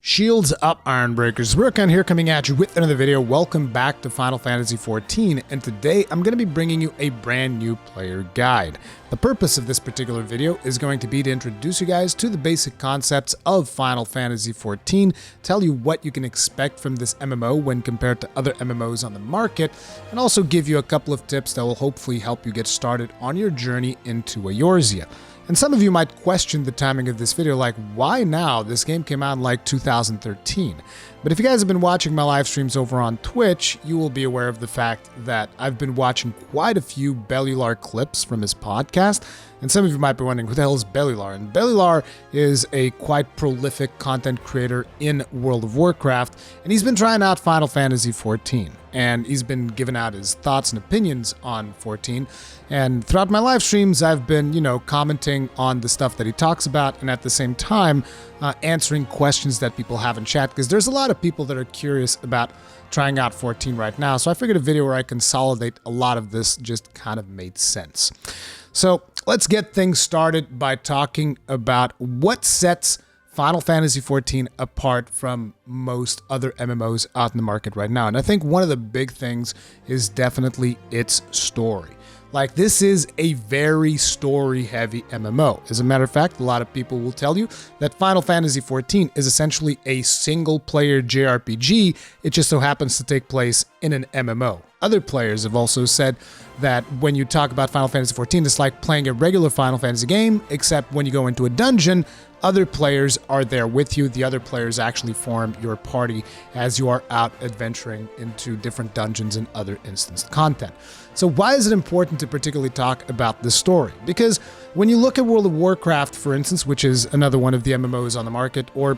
Shields up, Ironbreakers. Rurikhan here coming at you with another video. Welcome back to Final Fantasy XIV, and today I'm going to be bringing you a brand new player guide. The purpose of this particular video is going to be to introduce you guys to the basic concepts of Final Fantasy XIV, tell you what you can expect from this MMO when compared to other MMOs on the market, and also give you a couple of tips that will hopefully help you get started on your journey into Eorzea. And some of you might question the timing of this video, like, why now? This game came out in like 2013. But if you guys have been watching my live streams over on Twitch, you will be aware of the fact that I've been watching quite a few Bellular clips from his podcast. And some of you might be wondering, who the hell is Bellular? And Bellular is a quite prolific content creator in World of Warcraft, and he's been trying out Final Fantasy XIV. And he's been giving out his thoughts and opinions on 14. And throughout my live streams, I've been, commenting on the stuff that he talks about, and at the same time, answering questions that people have in chat, because there's a lot of people that are curious about trying out 14 right now. So I figured a video where I consolidate a lot of this just kind of made sense. So let's get things started by talking about what sets Final Fantasy XIV apart from most other MMOs out in the market right now. And I think one of the big things is definitely its story. Like, this is a very story-heavy MMO. As a matter of fact, a lot of people will tell you that Final Fantasy XIV is essentially a single-player JRPG. It just so happens to take place in an MMO. Other players have also said that when you talk about Final Fantasy XIV, it's like playing a regular Final Fantasy game, except when you go into a dungeon, other players are there with you. The other players actually form your party as you are out adventuring into different dungeons and other instanced content. So why is it important to particularly talk about the story? Because when you look at World of Warcraft, for instance, which is another one of the MMOs on the market, or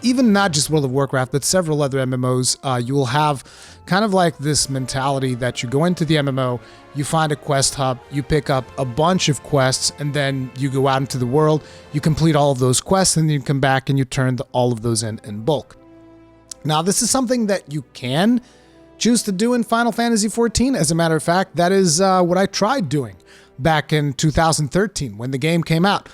even not just World of Warcraft, but several other MMOs, you will have kind of like this mentality that you go into the MMO, you find a quest hub, you pick up a bunch of quests, and then you go out into the world, you complete all of those quests, and then you come back and you turn all of those in bulk. Now, this is something that you can choose to do in Final Fantasy XIV. As a matter of fact, that is what I tried doing back in 2013 when the game came out.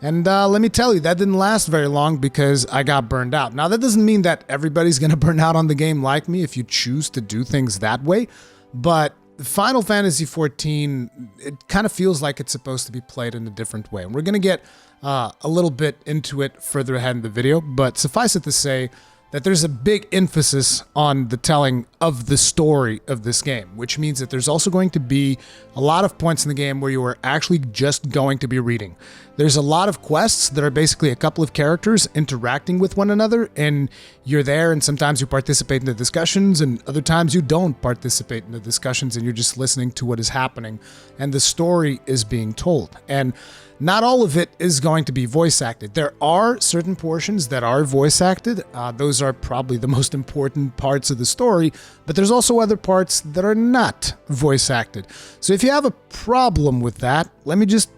And let me tell you, that didn't last very long because I got burned out. Now, that doesn't mean that everybody's going to burn out on the game like me if you choose to do things that way, but Final Fantasy XIV, it kind of feels like it's supposed to be played in a different way. And we're going to get a little bit into it further ahead in the video, but suffice it to say that there's a big emphasis on the telling of the story of this game, which means that there's also going to be a lot of points in the game where you are actually just going to be reading. There's a lot of quests that are basically a couple of characters interacting with one another, and you're there, and sometimes you participate in the discussions, and other times you don't participate in the discussions, and you're just listening to what is happening, and the story is being told. And not all of it is going to be voice acted. There are certain portions that are voice acted. Those are probably the most important parts of the story, but there's also other parts that are not voice acted. So if you have a problem with that, let me just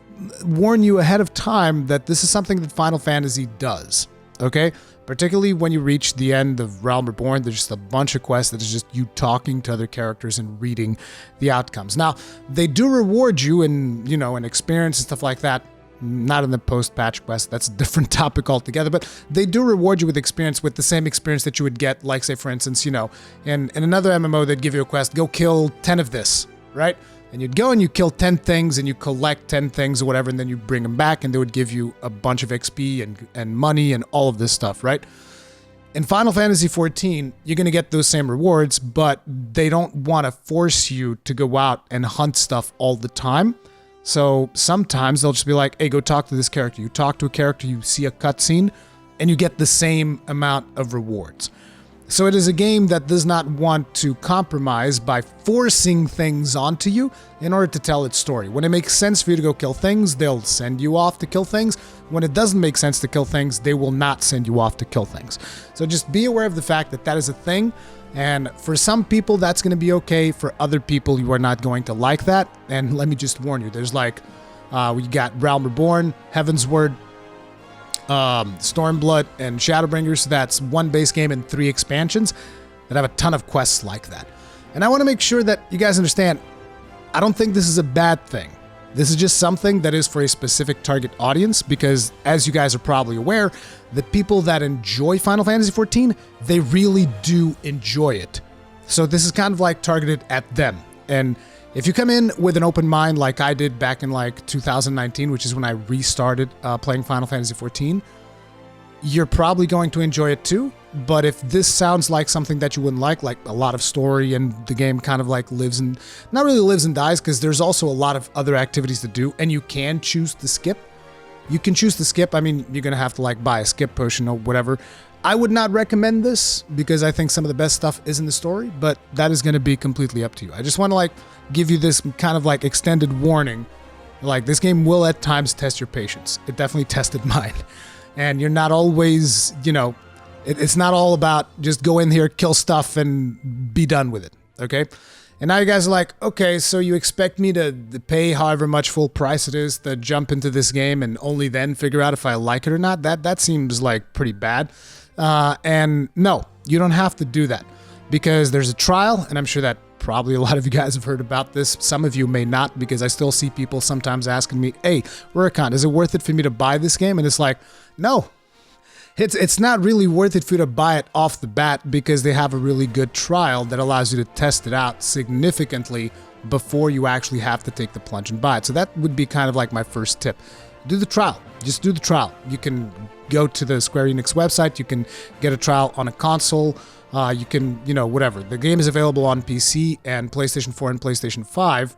warn you ahead of time that this is something that Final Fantasy does, okay? Particularly when you reach the end of Realm Reborn, there's just a bunch of quests that is just you talking to other characters and reading the outcomes. Now, they do reward you in, in experience and stuff like that. Not in the post-patch quest, that's a different topic altogether, but they do reward you with experience, with the same experience that you would get, like, say, for instance, in another MMO, they'd give you a quest, go kill 10 of this, right? And you'd go and you kill 10 things, and you collect 10 things or whatever, and then you bring them back, and they would give you a bunch of XP and money and all of this stuff, right? In Final Fantasy XIV, you're going to get those same rewards, but they don't want to force you to go out and hunt stuff all the time. So sometimes they'll just be like, hey, go talk to this character. You talk to a character, you see a cutscene, and you get the same amount of rewards. So it is a game that does not want to compromise by forcing things onto you in order to tell its story. When it makes sense for you to go kill things, they'll send you off to kill things. When it doesn't make sense to kill things, they will not send you off to kill things. So just be aware of the fact that that is a thing. And for some people, that's going to be okay. For other people, you are not going to like that. And let me just warn you, there's we got Realm Reborn, Heavensward, Stormblood, and Shadowbringers. So that's one base game and 3 expansions that have a ton of quests like that. And I want to make sure that you guys understand, I don't think this is a bad thing. This is just something that is for a specific target audience because, as you guys are probably aware, the people that enjoy Final Fantasy XIV, they really do enjoy it. So this is kind of like targeted at them. And if you come in with an open mind like I did back in like 2019, which is when I restarted playing Final Fantasy XIV, you're probably going to enjoy it too. But if this sounds like something that you wouldn't like a lot of story and the game kind of like lives and, not really lives and dies, because there's also a lot of other activities to do, and you can choose to skip. You can choose to skip. I mean, you're going to have to like buy a skip potion or whatever. I would not recommend this because I think some of the best stuff is in the story, but that is going to be completely up to you. I just want to like give you this kind of like extended warning. Like, this game will at times test your patience. It definitely tested mine. And you're not always, you know, it's not all about just go in here, kill stuff, and be done with it, okay? And now you guys are like, okay, so you expect me to pay however much full price it is to jump into this game and only then figure out if I like it or not? That seems like pretty bad. And no, you don't have to do that because there's a trial, and I'm sure that probably a lot of you guys have heard about this. Some of you may not, because I still see people sometimes asking me, hey, Rurikhan, is it worth it for me to buy this game? And it's like, no. It's not really worth it for you to buy it off the bat because they have a really good trial that allows you to test it out significantly before you actually have to take the plunge and buy it. So that would be kind of like my first tip. Do the trial. Just do the trial. You can go to the Square Enix website. You can get a trial on a console. You can, you know, whatever. The game is available on PC and PlayStation 4 and PlayStation 5.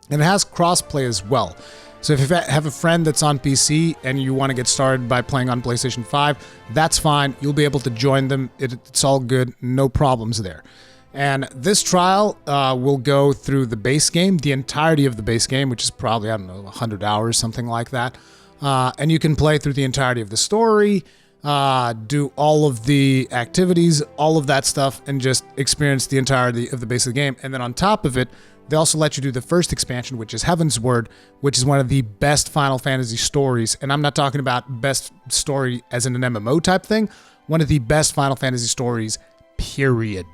And it has crossplay as well. So if you have a friend that's on PC and you want to get started by playing on PlayStation 5, that's fine. You'll be able to join them. It's all good. No problems there. And this trial will go through the base game, the entirety of the base game, which is probably, I don't know, 100 hours, something like that. And you can play through the entirety of the story, do all of the activities, all of that stuff, and just experience the entirety of the base of the game. And then on top of it, they also let you do the first expansion, which is Heaven's Word, which is one of the best Final Fantasy stories. And I'm not talking about best story as in an MMO type thing. One of the best Final Fantasy stories, period.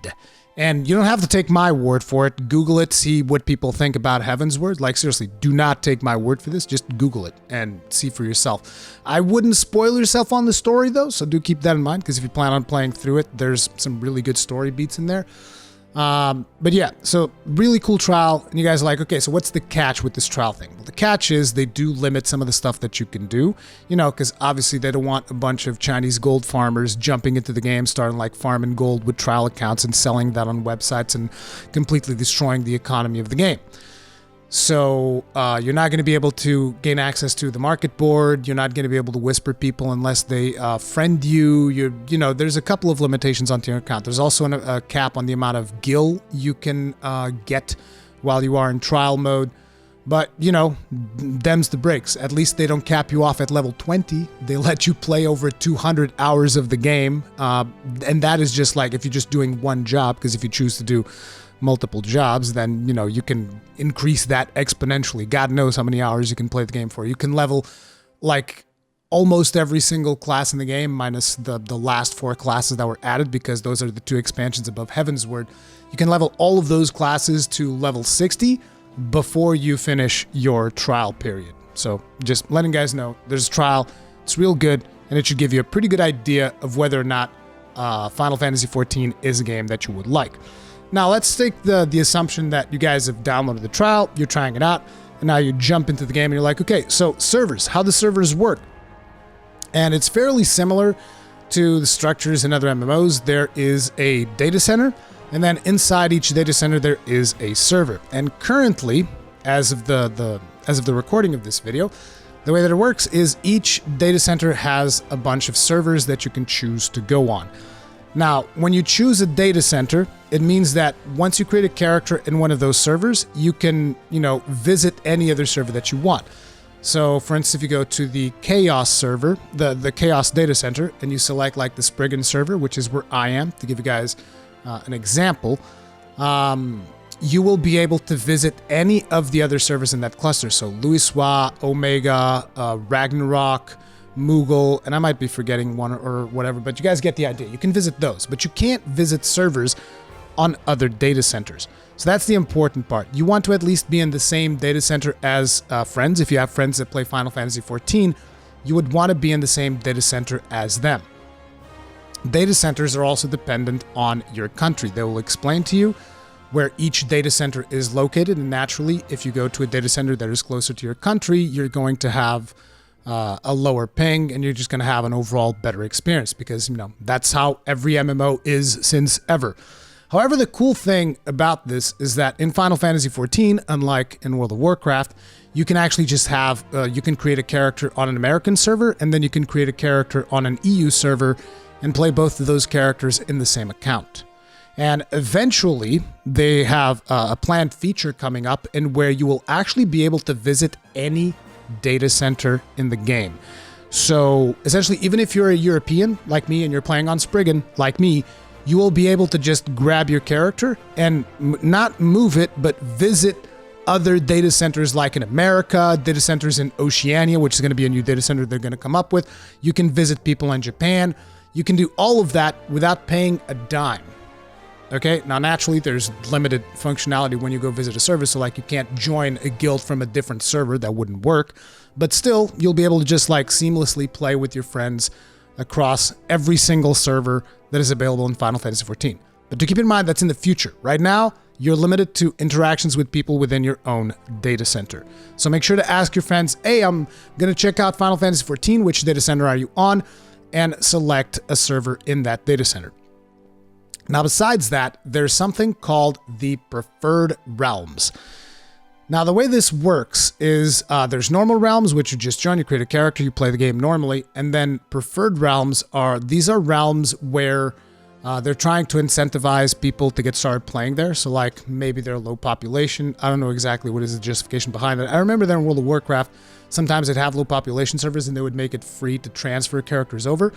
And you don't have to take my word for it. Google it, see what people think about Heaven's Word. Like, seriously, do not take my word for this. Just Google it and see for yourself. I wouldn't spoil yourself on the story, though, so do keep that in mind, because if you plan on playing through it, there's some really good story beats in there. But yeah, so really cool trial, and you guys are like, okay, so what's the catch with this trial thing? Well, the catch is they do limit some of the stuff that you can do, you know, because obviously they don't want a bunch of Chinese gold farmers jumping into the game, starting like farming gold with trial accounts and selling that on websites and completely destroying the economy of the game. So you're not going to be able to gain access to the market board. You're not going to be able to whisper people unless they friend you. You know, there's a couple of limitations onto your account. There's also a cap on the amount of gil you can get while you are in trial mode. But, you know, them's the breaks. At least they don't cap you off at level 20. They let you play over 200 hours of the game. And that is just like if you're just doing one job, because if you choose to do multiple jobs, then, you know, you can increase that exponentially. God knows how many hours you can play the game for. You can level like almost every single class in the game, minus the last 4 classes that were added, because those are the 2 expansions above Heaven's Word. You can level all of those classes to level 60 before you finish your trial period. So just letting guys know there's a trial. It's real good, and it should give you a pretty good idea of whether or not Final Fantasy XIV is a game that you would like. Now, let's take the assumption that you guys have downloaded the trial, you're trying it out, and now you jump into the game and you're like, okay, so servers, how do servers work? And it's fairly similar to the structures in other MMOs. There is a data center, and then inside each data center there is a server. And currently, as of the recording of this video, the way that it works is each data center has a bunch of servers that you can choose to go on. Now, when you choose a data center, it means that once you create a character in one of those servers, you can, you know, visit any other server that you want. So, for instance, if you go to the Chaos server, the Chaos data center, and you select like the Spriggan server, which is where I am, to give you guys an example, you will be able to visit any of the other servers in that cluster. So, Louisoix, Omega, Ragnarok, Moogle, and I might be forgetting one or whatever, but you guys get the idea. You can visit those, but you can't visit servers on other data centers. So that's the important part. You want to at least be in the same data center as friends. If you have friends that play Final Fantasy XIV, you would want to be in the same data center as them. Data centers are also dependent on your country. They will explain to you where each data center is located, and naturally, if you go to a data center that is closer to your country, you're going to have a lower ping, and you're just going to have an overall better experience because, you know, that's how every MMO is since ever. However, the cool thing about this is that in Final Fantasy XIV, unlike in World of Warcraft, you can actually just have, you can create a character on an American server, and then you can create a character on an EU server and play both of those characters in the same account. And eventually, they have a planned feature coming up in where you will actually be able to visit any data center in the game. So essentially, even if you're a European like me and you're playing on Spriggan like me, you will be able to just grab your character and not move it, but visit other data centers like in America, data centers in Oceania, which is going to be a new data center they're going to come up with. You can visit people in Japan. You can do all of that without paying a dime. Okay, now naturally there's limited functionality when you go visit a server, so like you can't join a guild from a different server, that wouldn't work. But still, you'll be able to just like seamlessly play with your friends across every single server that is available in Final Fantasy XIV. But to keep in mind, that's in the future. Right now, you're limited to interactions with people within your own data center. So make sure to ask your friends, hey, I'm going to check out Final Fantasy XIV, which data center are you on? And select a server in that data center. Now, besides that, there's something called the Preferred Realms. Now, the way this works is there's normal realms, which you just join, you create a character, you play the game normally, and then Preferred Realms these are realms where they're trying to incentivize people to get started playing there. So, like, maybe they're low population. I don't know exactly what is the justification behind it. I remember that in World of Warcraft, sometimes they'd have low population servers and they would make it free to transfer characters over.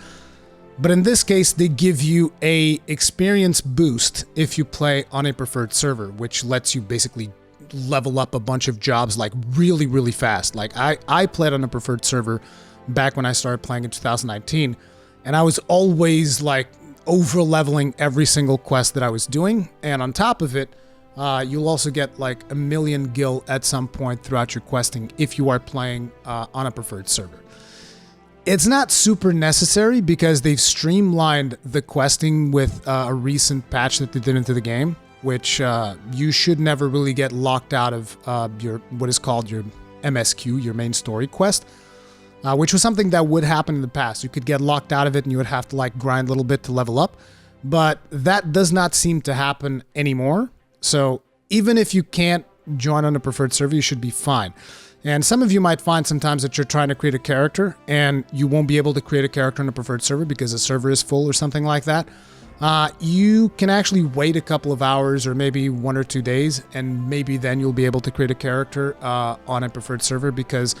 But in this case, they give you a experience boost if you play on a preferred server, which lets you basically level up a bunch of jobs like really, really fast. Like I played on a preferred server back when I started playing in 2019, and I was always like over leveling every single quest that I was doing. And on top of it, you'll also get like 1 million gil at some point throughout your questing if you are playing on a preferred server. It's not super necessary because they've streamlined the questing with a recent patch that they did into the game, which you should never really get locked out of your what is called your MSQ, your main story quest, which was something that would happen in the past. You could get locked out of it and you would have to like grind a little bit to level up, but that does not seem to happen anymore. So even if you can't join on a preferred server, you should be fine. And some of you might find sometimes that you're trying to create a character and you won't be able to create a character on a preferred server because the server is full or something like that. You can actually wait a couple of hours or maybe 1 or 2 days, and maybe then you'll be able to create a character on a preferred server because,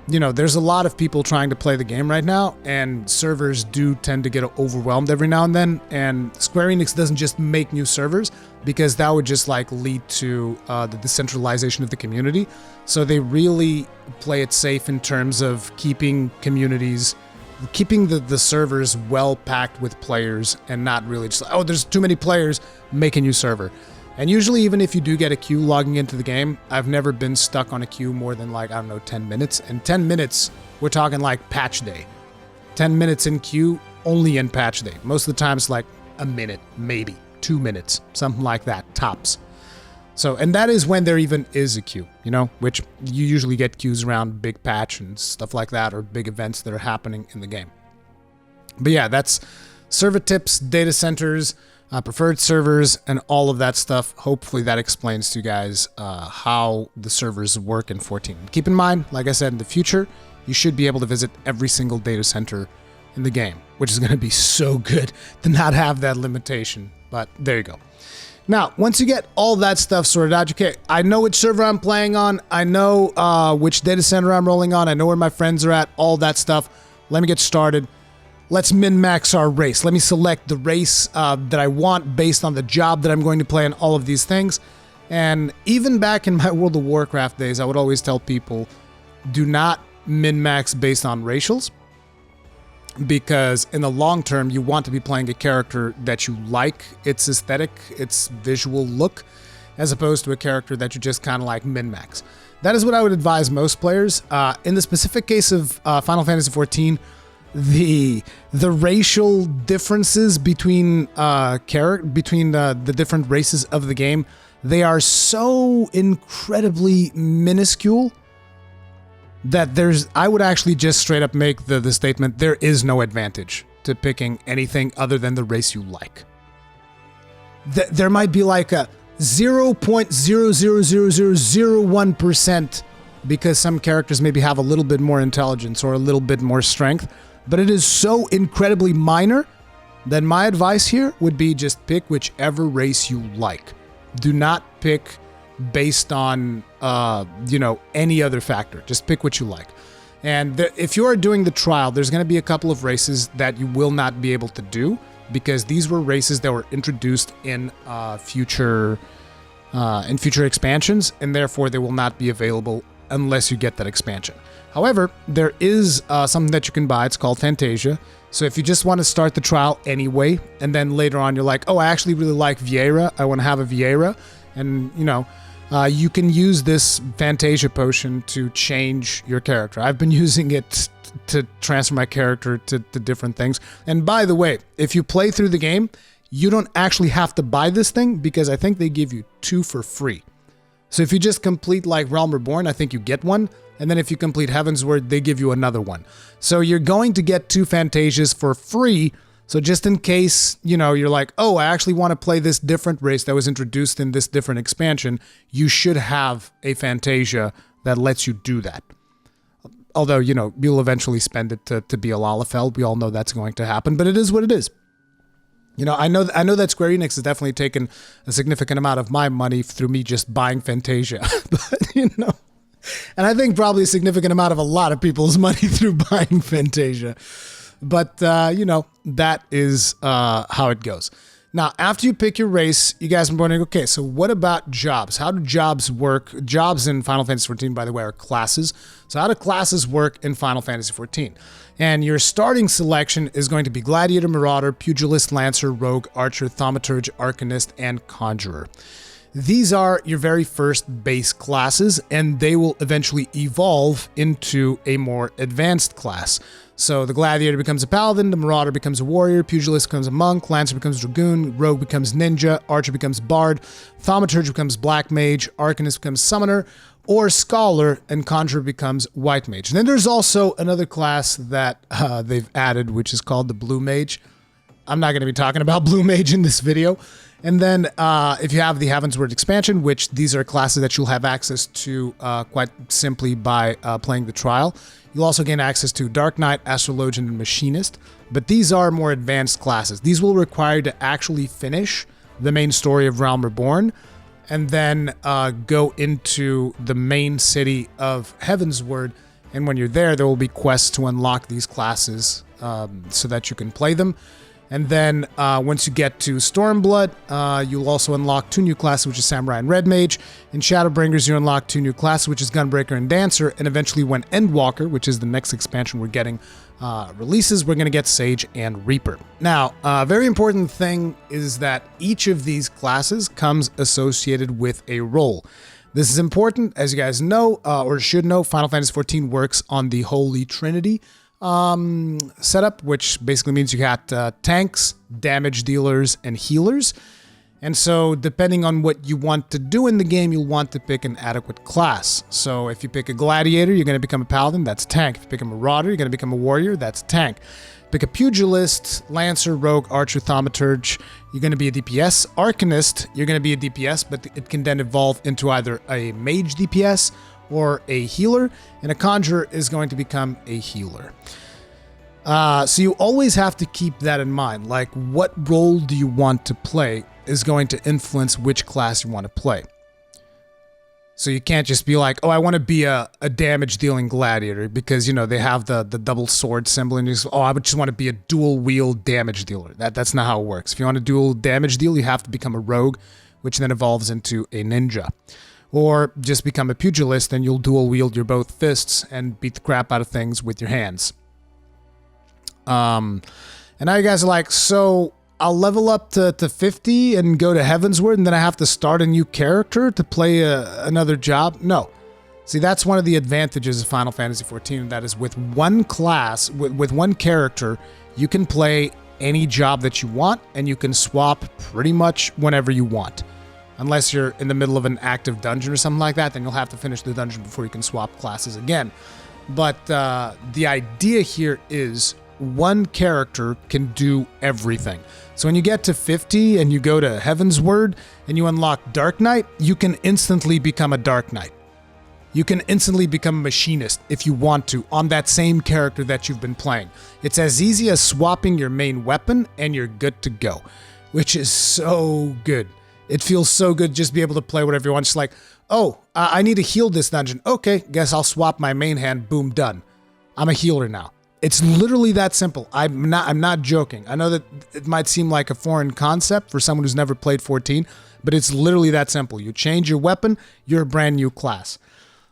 you know, there's a lot of people trying to play the game right now, and servers do tend to get overwhelmed every now and then, and Square Enix doesn't just make new servers because that would just like lead to the decentralization of the community. So they really play it safe in terms of keeping the servers well packed with players and not really just, oh, there's too many players, make a new server. And usually, even if you do get a queue logging into the game, I've never been stuck on a queue more than like, I don't know, 10 minutes. And 10 minutes, we're talking like patch day. 10 minutes in queue, only in patch day. Most of the time it's like a minute, maybe 2 minutes, something like that, tops. So, and that is when there even is a queue, you know, which you usually get queues around big patch and stuff like that, or big events that are happening in the game. But yeah, that's server tips, data centers, preferred servers, and all of that stuff. Hopefully that explains to you guys how the servers work in 14. Keep in mind, like I said, in the future, you should be able to visit every single data center in the game, which is going to be so good to not have that limitation. But there you go. Now, once you get all that stuff sorted out, okay, I know which server I'm playing on, I know which data center I'm rolling on, I know where my friends are at, all that stuff. Let me get started. Let's min-max our race. Let me select the race that I want based on the job that I'm going to play and all of these things. And even back in my World of Warcraft days, I would always tell people, do not min-max based on racials, because in the long term, you want to be playing a character that you like, its aesthetic, its visual look, as opposed to a character that you just kind of like min-max. That is what I would advise most players. In the specific case of Final Fantasy XIV, the racial differences between the different races of the game, they are so incredibly minuscule that I would actually just straight up make the statement, there is no advantage to picking anything other than the race you like. There might be like a 0.00001% because some characters maybe have a little bit more intelligence or a little bit more strength, but it is so incredibly minor that my advice here would be just pick whichever race you like. Do not pick based on, any other factor. Just pick what you like. And if you are doing the trial, there's going to be a couple of races that you will not be able to do because these were races that were introduced in future expansions, and therefore they will not be available unless you get that expansion. However, there is something that you can buy. It's called Fantasia. So if you just want to start the trial anyway, and then later on you're like, oh, I actually really like Vieira, I want to have a Vieira, and you can use this Fantasia potion to change your character. I've been using it to transfer my character to different things. And by the way, if you play through the game, you don't actually have to buy this thing because I think they give you 2 for free. So if you just complete like Realm Reborn, I think you get one. And then if you complete Heavensward, they give you another one. So you're going to get 2 Fantasias for free. So just in case, you're like, oh, I actually want to play this different race that was introduced in this different expansion, you should have a Fantasia that lets you do that. Although, you'll eventually spend it to be a Lalafell. We all know that's going to happen, but it is what it is. I know that Square Enix has definitely taken a significant amount of my money through me just buying Fantasia. But, and I think probably a significant amount of a lot of people's money through buying Fantasia. But, that is how it goes. Now, after you pick your race, you guys are wondering, okay, so what about jobs? How do jobs work? Jobs in Final Fantasy XIV, by the way, are classes. So how do classes work in Final Fantasy XIV? And your starting selection is going to be Gladiator, Marauder, Pugilist, Lancer, Rogue, Archer, Thaumaturge, Arcanist, and Conjurer. These are your very first base classes, and they will eventually evolve into a more advanced class. So the Gladiator becomes a Paladin, the Marauder becomes a Warrior, Pugilist becomes a Monk, Lancer becomes Dragoon, Rogue becomes Ninja, Archer becomes Bard, Thaumaturge becomes Black Mage, Arcanist becomes Summoner, or Scholar, and Conjurer becomes White Mage. And then there's also another class that they've added, which is called the Blue Mage. I'm not going to be talking about Blue Mage in this video. And then if you have the Heavensward expansion, which these are classes that you'll have access to quite simply by playing the trial, you'll also gain access to Dark Knight, Astrologian, and Machinist. But these are more advanced classes. These will require you to actually finish the main story of Realm Reborn and then go into the main city of Heavensward. And when you're there will be quests to unlock these classes so that you can play them. And then once you get to Stormblood, you'll also unlock 2 new classes, which is Samurai and Red Mage. In Shadowbringers, you unlock 2 new classes, which is Gunbreaker and Dancer. And eventually when Endwalker, which is the next expansion we're getting, releases, we're going to get Sage and Reaper. Now, a very important thing is that each of these classes comes associated with a role. This is important, as you guys know, or should know, Final Fantasy XIV works on the Holy Trinity setup, which basically means you got tanks, damage dealers, and healers. And so depending on what you want to do in the game, you'll want to pick an adequate class. So if you pick a Gladiator, you're going to become a Paladin, that's tank. If you pick a Marauder, you're going to become a Warrior, that's tank. Pick a Pugilist, Lancer, Rogue, Archer, Thaumaturge, you're going to be a DPS. Arcanist, you're going to be a DPS, but it can then evolve into either a Mage DPS or a healer, and a Conjurer is going to become a healer. So you always have to keep that in mind. Like, what role do you want to play is going to influence which class you want to play. So you can't just be like, oh, I want to be a damage-dealing Gladiator because, they have the double sword symbol, and you just, oh, I just want to be a dual-wield damage dealer. That's not how it works. If you want to dual damage deal, you have to become a Rogue, which then evolves into a Ninja. Or just become a Pugilist, and you'll dual wield your both fists and beat the crap out of things with your hands. And now you guys are like, so I'll level up to 50 and go to Heavensward, and then I have to start a new character to play another job? No. See, that's one of the advantages of Final Fantasy XIV, and that is with one class, with one character, you can play any job that you want, and you can swap pretty much whenever you want. Unless you're in the middle of an active dungeon or something like that, then you'll have to finish the dungeon before you can swap classes again. But the idea here is one character can do everything. So when you get to 50 and you go to Heavensward and you unlock Dark Knight, you can instantly become a Dark Knight. You can instantly become a machinist if you want to on that same character that you've been playing. It's as easy as swapping your main weapon and you're good to go, which is so good. It feels so good just to be able to play whatever you want. Just like, oh, I need to heal this dungeon. Okay, guess I'll swap my main hand. Boom, done. I'm a healer now. It's literally that simple. I'm not joking. I know that it might seem like a foreign concept for someone who's never played 14, but it's literally that simple. You change your weapon, you're a brand new class.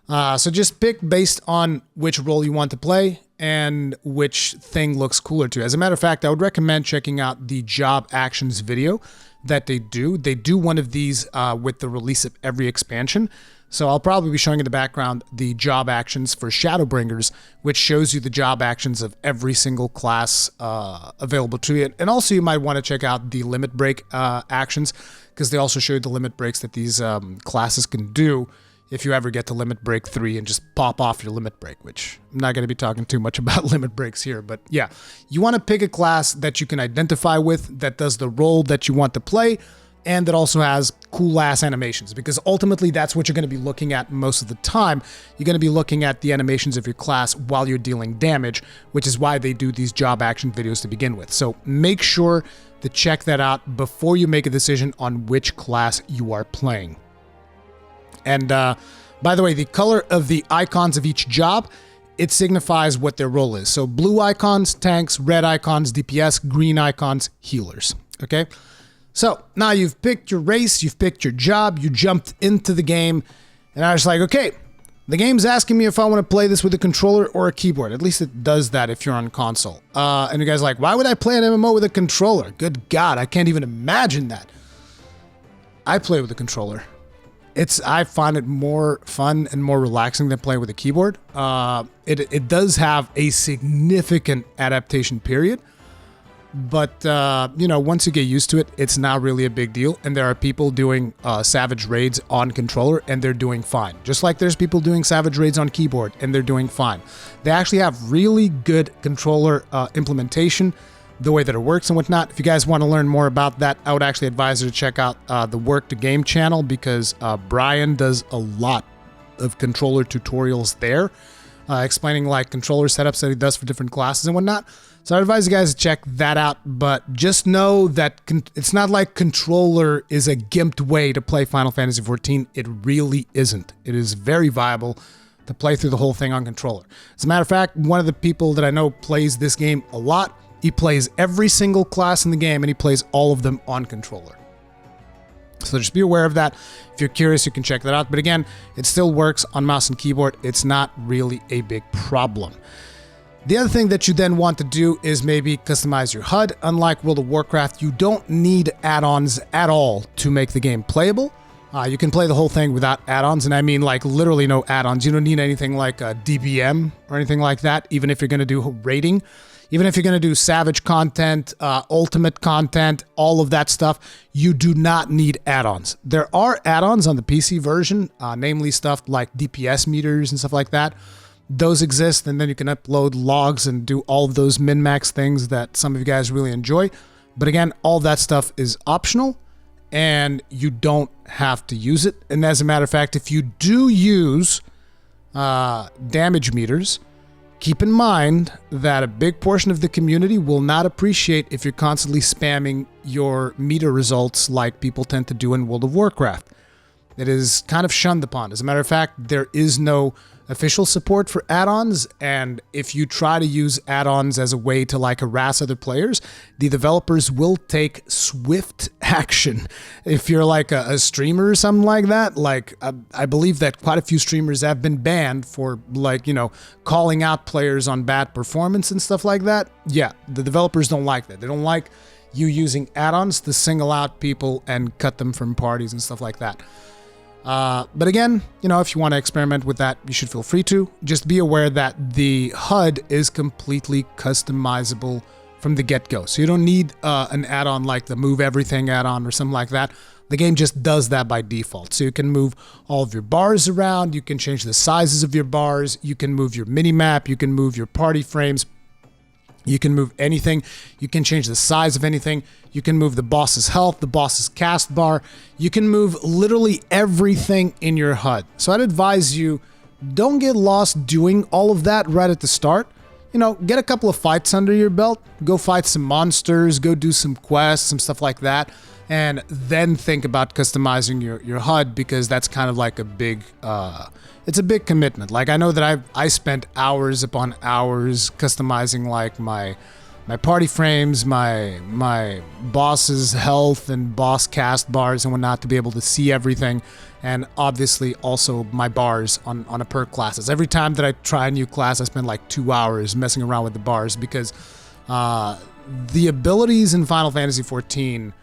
So just pick based on which role you want to play and which thing looks cooler to you. As a matter of fact, I would recommend checking out the job actions video that they do. They do one of these with the release of every expansion. So I'll probably be showing in the background the job actions for Shadowbringers, which shows you the job actions of every single class available to you. And also you might want to check out the limit break actions, because they also show you the limit breaks that these classes can do if you ever get to limit break 3 and just pop off your limit break, which I'm not going to be talking too much about limit breaks here. But yeah, you want to pick a class that you can identify with, that does the role that you want to play, and that also has cool-ass animations, because ultimately that's what you're going to be looking at most of the time. You're going to be looking at the animations of your class while you're dealing damage, which is why they do these job action videos to begin with. So make sure to check that out before you make a decision on which class you are playing. And by the way, the color of the icons of each job, it signifies what their role is. So blue icons, tanks; red icons, DPS; green icons, healers. Okay? So now you've picked your race, you've picked your job, you jumped into the game, and I was like, okay, the game's asking me if I want to play this with a controller or a keyboard. At least it does that if you're on console. And you guys are like, why would I play an MMO with a controller? Good God, I can't even imagine that. I play with a controller. I find it more fun and more relaxing than playing with a keyboard. It does have a significant adaptation period, but you know, once you get used to it, it's not really a big deal. And there are people doing Savage raids on controller, and they're doing fine. Just like there's people doing Savage raids on keyboard, and they're doing fine. They actually have really good controller implementation, the way that it works and whatnot. If you guys want to learn more about that, I would actually advise you to check out the Work to Game channel, because Brian does a lot of controller tutorials there, explaining like controller setups that he does for different classes and whatnot. So I advise you guys to check that out, but just know that it's not like controller is a gimped way to play Final Fantasy XIV. It really isn't. It is very viable to play through the whole thing on controller. As a matter of fact, one of the people that I know plays this game a lot, he plays every single class in the game, and he plays all of them on controller. So just be aware of that. If you're curious, you can check that out. But again, it still works on mouse and keyboard. It's not really a big problem. The other thing that you then want to do is maybe customize your HUD. Unlike World of Warcraft, you don't need add-ons at all to make the game playable. You can play the whole thing without add-ons, and I mean like literally no add-ons. You don't need anything like a DBM or anything like that, even if you're going to do raiding. Even if you're going to do Savage content, Ultimate content, all of that stuff, you do not need add-ons. There are add-ons on the PC version, namely stuff like DPS meters and stuff like that. Those exist, and then you can upload logs and do all of those min-max things that some of you guys really enjoy. But again, all that stuff is optional, and you don't have to use it. And as a matter of fact, if you do use damage meters, keep in mind that a big portion of the community will not appreciate if you're constantly spamming your meter results like people tend to do in World of Warcraft. It is kind of shunned upon. As a matter of fact, there is no official support for add-ons, and if you try to use add-ons as a way to like harass other players, the developers will take swift action. If you're like a streamer or something like that, like I believe that quite a few streamers have been banned for like, you know, calling out players on bad performance and stuff like that. Yeah, the developers don't like that. They don't like you using add-ons to single out people and cut them from parties and stuff like that. But again, you know, if you want to experiment with that, you should feel free to. Just be aware that the HUD is completely customizable from the get-go. So you don't need an add-on like the Move Everything add-on or something like that. The game just does that by default. So you can move all of your bars around, you can change the sizes of your bars, you can move your mini-map, you can move your party frames, you can move anything, you can change the size of anything, you can move the boss's health, the boss's cast bar, you can move literally everything in your HUD. So I'd advise you, don't get lost doing all of that right at the start. You know, get a couple of fights under your belt, go fight some monsters, go do some quests, some stuff like that, and then think about customizing your HUD, because that's kind of like a big, it's a big commitment. Like, I know that I spent hours upon hours customizing like my party frames, my boss's health and boss cast bars and whatnot to be able to see everything, and obviously also my bars on a per classes. Every time that I try a new class, I spend like 2 hours messing around with the bars, because the abilities in Final Fantasy XIV,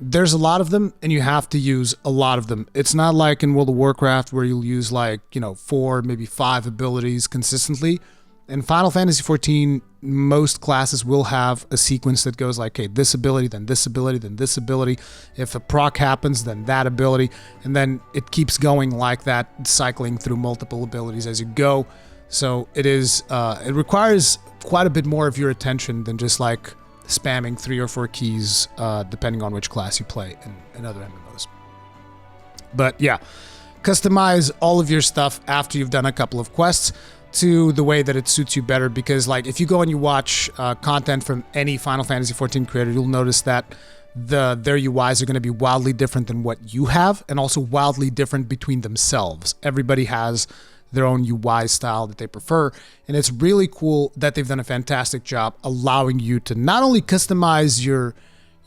there's a lot of them and you have to use a lot of them. It's not like in World of Warcraft where you'll use like, you know, 4, maybe 5 abilities consistently. In Final Fantasy XIV, most classes will have a sequence that goes like, okay, this ability, then this ability, then this ability. If a proc happens, then that ability. And then it keeps going like that, cycling through multiple abilities as you go. So it is, it requires quite a bit more of your attention than just like spamming 3 or 4 keys, depending on which class you play in other MMOs. But yeah, customize all of your stuff after you've done a couple of quests to the way that it suits you better, because like if you go and you watch content from any Final Fantasy XIV creator, you'll notice that their UIs are going to be wildly different than what you have, and also wildly different between themselves. Everybody has their own UI style that they prefer, and it's really cool that they've done a fantastic job allowing you to not only customize your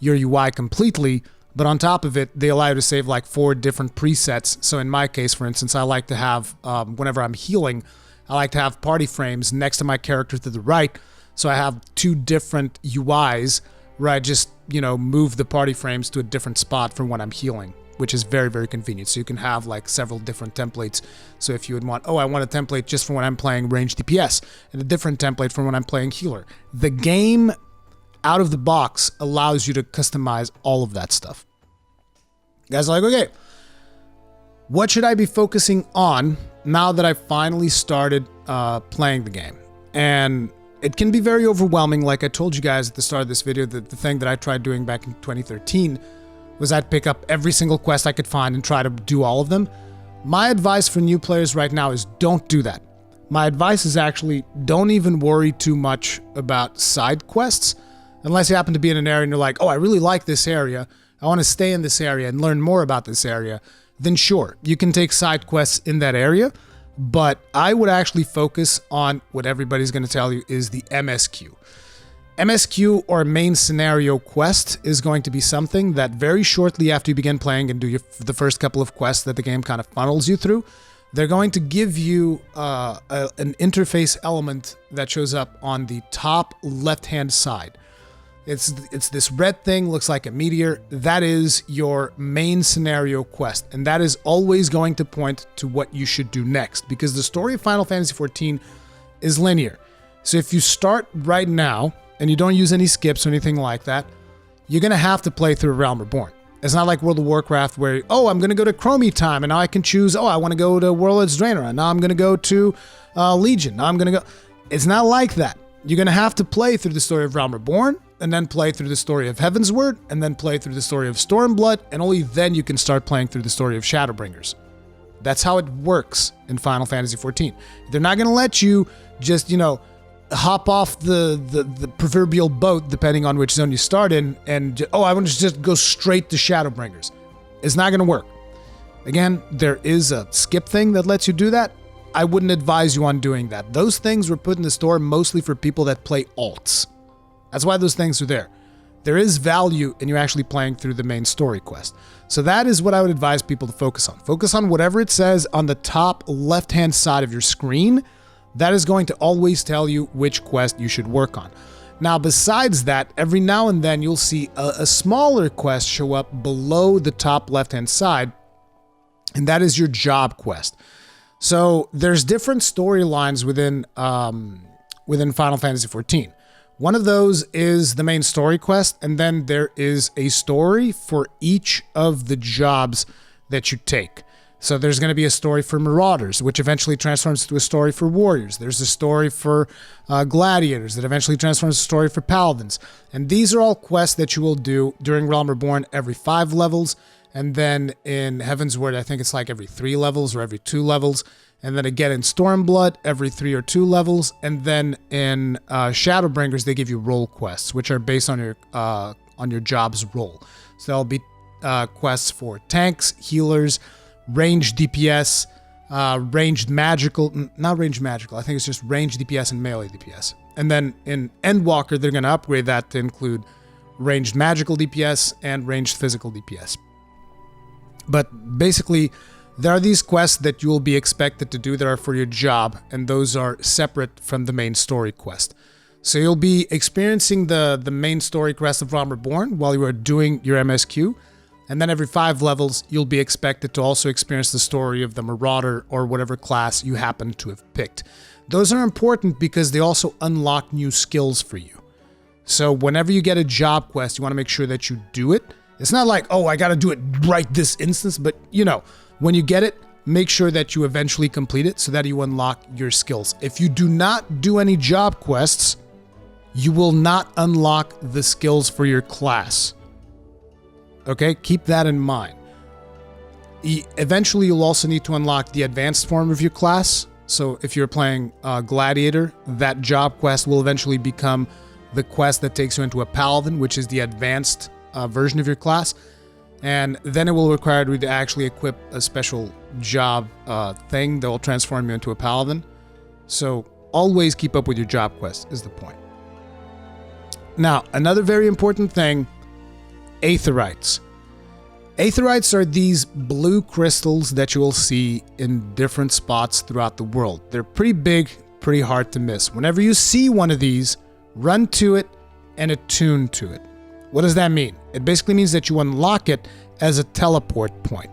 UI completely, but on top of it, they allow you to save like 4 different presets. So in my case, for instance, I like to have, whenever I'm healing, I like to have party frames next to my character to the right. So I have 2 different UIs where I just, you know, move the party frames to a different spot from when I'm healing, which is very, very convenient. So you can have like several different templates. So if you would want, oh, I want a template just for when I'm playing ranged DPS, and a different template for when I'm playing healer. The game out of the box allows you to customize all of that stuff. You guys are like, okay, what should I be focusing on now that I finally started playing the game? And it can be very overwhelming. Like I told you guys at the start of this video, the thing that I tried doing back in 2013 was I'd pick up every single quest I could find and try to do all of them. My advice for new players right now is don't do that. My advice is actually don't even worry too much about side quests, unless you happen to be in an area and you're like, oh, I really like this area, I want to stay in this area and learn more about this area. Then sure, you can take side quests in that area, but I would actually focus on what everybody's going to tell you is the MSQ. MSQ, or main scenario quest, is going to be something that very shortly after you begin playing and do the first couple of quests that the game kind of funnels you through, they're going to give you an interface element that shows up on the top left-hand side. It's this red thing, looks like a meteor. That is your main scenario quest, and that is always going to point to what you should do next, because the story of Final Fantasy XIV is linear. So if you start right now and you don't use any skips or anything like that, you're going to have to play through Realm Reborn. It's not like World of Warcraft where, oh, I'm going to go to Chromie time, and now I can choose, oh, I want to go to Warlord's Draenor, and now I'm going to go to Legion. Now I'm going to go... It's not like that. You're going to have to play through the story of Realm Reborn, and then play through the story of Heavensward, and then play through the story of Stormblood, and only then you can start playing through the story of Shadowbringers. That's how it works in Final Fantasy XIV. They're not going to let you just, you know, hop off the proverbial boat, depending on which zone you start in, and, oh, I want to just go straight to Shadowbringers. It's not going to work. Again, there is a skip thing that lets you do that. I wouldn't advise you on doing that. Those things were put in the store mostly for people that play alts. That's why those things are there. There is value in you actually playing through the main story quest. So that is what I would advise people to focus on. Focus on whatever it says on the top left-hand side of your screen. That is going to always tell you which quest you should work on. Now, besides that, every now and then you'll see a smaller quest show up below the top left-hand side, and that is your job quest. So there's different storylines within Final Fantasy XIV. One of those is the main story quest, and then there is a story for each of the jobs that you take. So there's going to be a story for Marauders, which eventually transforms to a story for Warriors. There's a story for Gladiators that eventually transforms to a story for Paladins. And these are all quests that you will do during Realm Reborn every 5 levels. And then in Heaven's Word, I think it's like every 3 levels or every 2 levels. And then again in Stormblood, every 3 or 2 levels. And then in Shadowbringers, they give you role quests, which are based on your job's role. So there'll be quests for tanks, healers, ranged DPS, ranged magical, not ranged magical, I think it's just ranged DPS and melee DPS. And then in Endwalker, they're going to upgrade that to include ranged magical DPS and ranged physical DPS. But basically, there are these quests that you will be expected to do that are for your job, and those are separate from the main story quest. So you'll be experiencing the main story quest of Realm Reborn while you are doing your MSQ, and then every 5 levels, you'll be expected to also experience the story of the Marauder or whatever class you happen to have picked. Those are important because they also unlock new skills for you. So whenever you get a job quest, you want to make sure that you do it. It's not like, oh, I got to do it right this instance, but you know, when you get it, make sure that you eventually complete it so that you unlock your skills. If you do not do any job quests, you will not unlock the skills for your class. Okay, keep that in mind. Eventually, you'll also need to unlock the advanced form of your class. So if you're playing Gladiator, that job quest will eventually become the quest that takes you into a Paladin, which is the advanced version of your class. And then it will require you to actually equip a special job thing that will transform you into a Paladin. So always keep up with your job quest is the point. Now, another very important thing, Aetherites. Aetherites are these blue crystals that you will see in different spots throughout the world. They're pretty big, pretty hard to miss. Whenever you see one of these, run to it and attune to it. What does that mean? It basically means that you unlock it as a teleport point.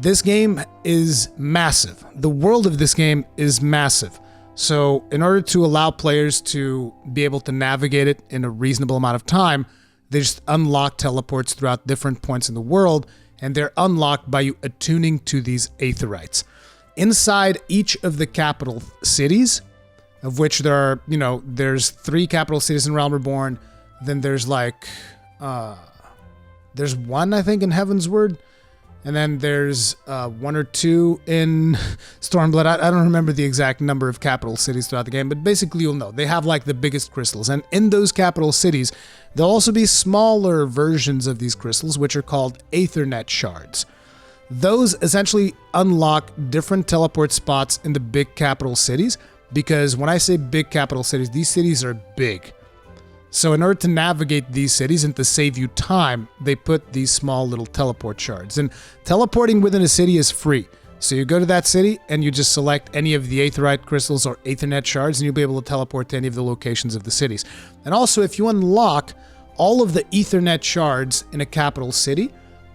This game is massive. The world of this game is massive. So in order to allow players to be able to navigate it in a reasonable amount of time, they just unlock teleports throughout different points in the world, and they're unlocked by you attuning to these Aetherites. Inside each of the capital cities, of which there are, there's 3 capital cities in Realm Reborn, then there's there's 1, I think, in Heaven's Word, and then there's 1 or 2 in Stormblood. I don't remember the exact number of capital cities throughout the game, but basically you'll know. They have like the biggest crystals, and in those capital cities, there'll also be smaller versions of these crystals, which are called Aethernet shards. Those essentially unlock different teleport spots in the big capital cities, because when I say big capital cities, these cities are big. So in order to navigate these cities and to save you time, they put these small little teleport shards. And teleporting within a city is free. So you go to that city and you just select any of the Aetherite crystals or Aethernet shards and you'll be able to teleport to any of the locations of the cities. And also, if you unlock all of the Aethernet shards in a capital city,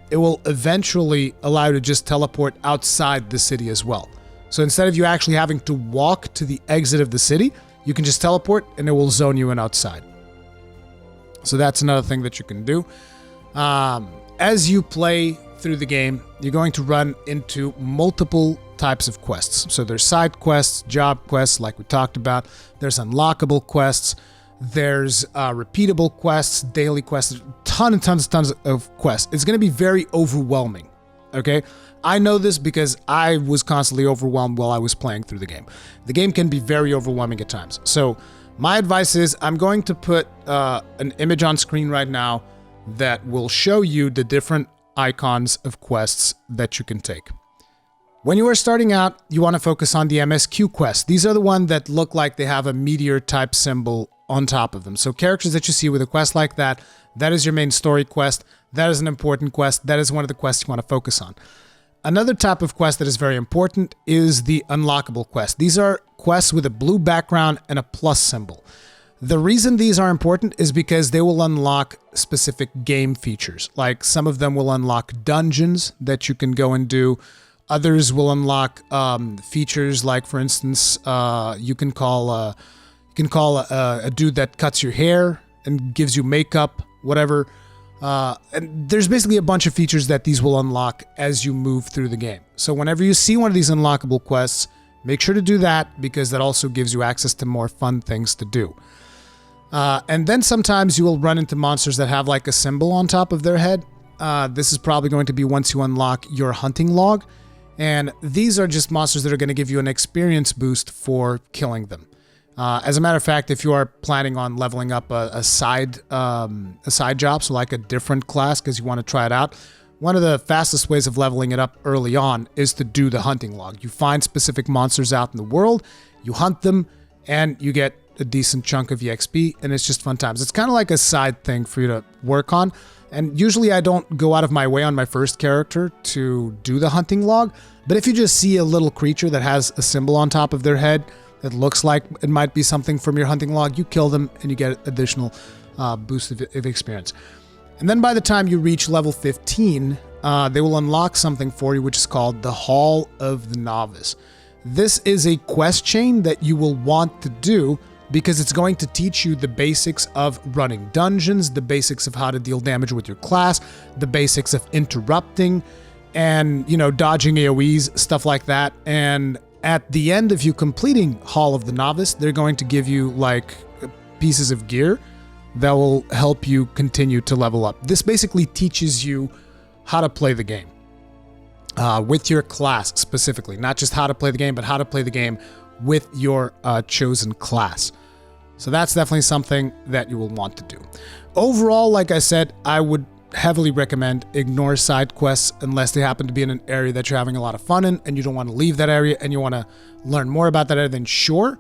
it will eventually allow you to just teleport outside the city as well. So instead of you actually having to walk to the exit of the city, you can just teleport and it will zone you in outside. So that's another thing that you can do. As you play through the game, you're going to run into multiple types of quests. So there's side quests, job quests, like we talked about. There's unlockable quests. There's repeatable quests, daily quests, tons of quests. It's going to be very overwhelming, okay? I know this because I was constantly overwhelmed while I was playing through the game. The game can be very overwhelming at times. So my advice is I'm going to put an image on screen right now that will show you the different icons of quests that you can take. When you are starting out, you want to focus on the MSQ quests. These are the ones that look like they have a meteor type symbol on top of them. So characters that you see with a quest like that, that is your main story quest. That is an important quest. That is one of the quests you want to focus on. Another type of quest that is very important is the unlockable quest. These are quests with a blue background and a plus symbol. The reason these are important is because they will unlock specific game features. Like some of them will unlock dungeons that you can go and do. Others will unlock features like, for instance, you can call a dude that cuts your hair and gives you makeup, whatever. And there's basically a bunch of features that these will unlock as you move through the game. So whenever you see one of these unlockable quests, make sure to do that, because that also gives you access to more fun things to do. And then sometimes you will run into monsters that have like a symbol on top of their head. This is probably going to be once you unlock your hunting log. And these are just monsters that are going to give you an experience boost for killing them. As a matter of fact, if you are planning on leveling up a side job, so like a different class because you want to try it out, one of the fastest ways of leveling it up early on is to do the hunting log. You find specific monsters out in the world, you hunt them, and you get a decent chunk of EXP, and it's just fun times. It's kind of like a side thing for you to work on. And usually I don't go out of my way on my first character to do the hunting log, but if you just see a little creature that has a symbol on top of their head that looks like it might be something from your hunting log, you kill them and you get additional boost of experience. And then by the time you reach level 15, they will unlock something for you, which is called the Hall of the Novice. This is a quest chain that you will want to do because it's going to teach you the basics of running dungeons, the basics of how to deal damage with your class, the basics of interrupting and, you know, dodging AoEs, stuff like that. And at the end of you completing Hall of the Novice, they're going to give you like pieces of gear that will help you continue to level up. This basically teaches you how to play the game with your class specifically, not just how to play the game, but how to play the game with your chosen class. So that's definitely something that you will want to do. Overall, like I said, I would heavily recommend ignore side quests unless they happen to be in an area that you're having a lot of fun in and you don't want to leave that area and you want to learn more about that area, then sure.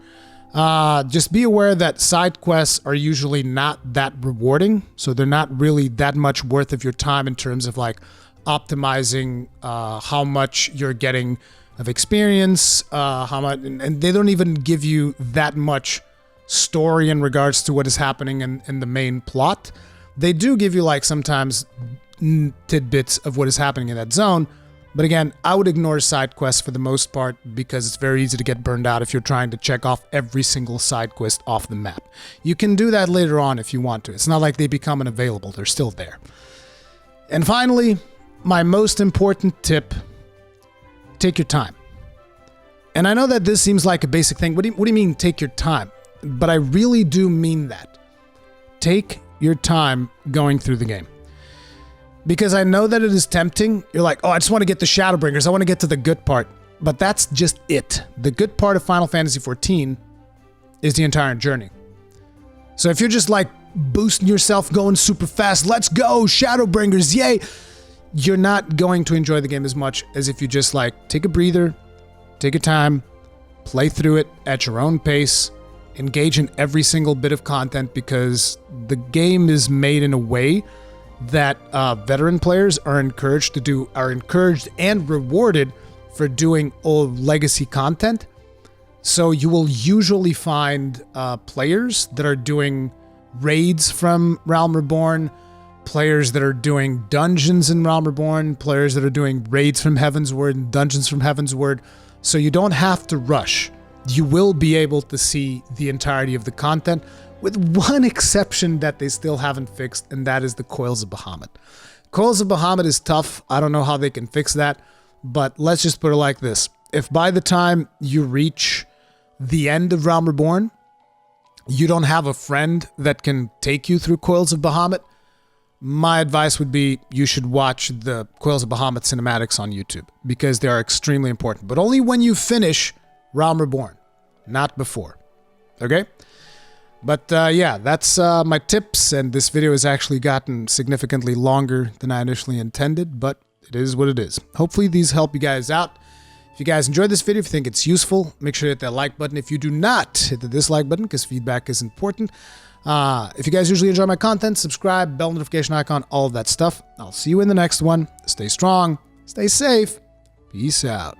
Just be aware that side quests are usually not that rewarding, so they're not really that much worth of your time in terms of like optimizing how much you're getting of experience, how much, and they don't even give you that much story in regards to what is happening in the main plot. They do give you like sometimes tidbits of what is happening in that zone, but again, I would ignore side quests for the most part because it's very easy to get burned out if you're trying to check off every single side quest off the map. You can do that later on if you want to. It's not like they become unavailable, they're still there. And finally, my most important tip: take your time. And I know that this seems like a basic thing. What do you mean take your time? But I really do mean that. Take your time going through the game. Because I know that it is tempting. You're like, oh, I just want to get the Shadowbringers. I want to get to the good part. But that's just it. The good part of Final Fantasy XIV is the entire journey. So if you're just like boosting yourself, going super fast, let's go, Shadowbringers, yay! You're not going to enjoy the game as much as if you just like take a breather, take your time, play through it at your own pace, engage in every single bit of content, because the game is made in a way that veteran players are encouraged and rewarded for doing old legacy content. So you will usually find players that are doing raids from Realm Reborn, players that are doing dungeons in Realm Reborn, players that are doing raids from Heavensward and dungeons from Heavensward. So you don't have to rush. You will be able to see the entirety of the content, with one exception that they still haven't fixed, and that is the Coils of Bahamut. Coils of Bahamut is tough. I don't know how they can fix that, but let's just put it like this. If by the time you reach the end of Realm Reborn, you don't have a friend that can take you through Coils of Bahamut, my advice would be you should watch the Coils of Bahamut cinematics on YouTube, because they are extremely important, but only when you finish Realm Reborn, not before. Okay? But yeah, that's my tips, and this video has actually gotten significantly longer than I initially intended, but it is what it is. Hopefully these help you guys out. If you guys enjoyed this video, if you think it's useful, make sure to hit that like button. If you do not, hit the dislike button, because feedback is important. If you guys usually enjoy my content, subscribe, bell notification icon, all of that stuff. I'll see you in the next one. Stay strong, stay safe, peace out.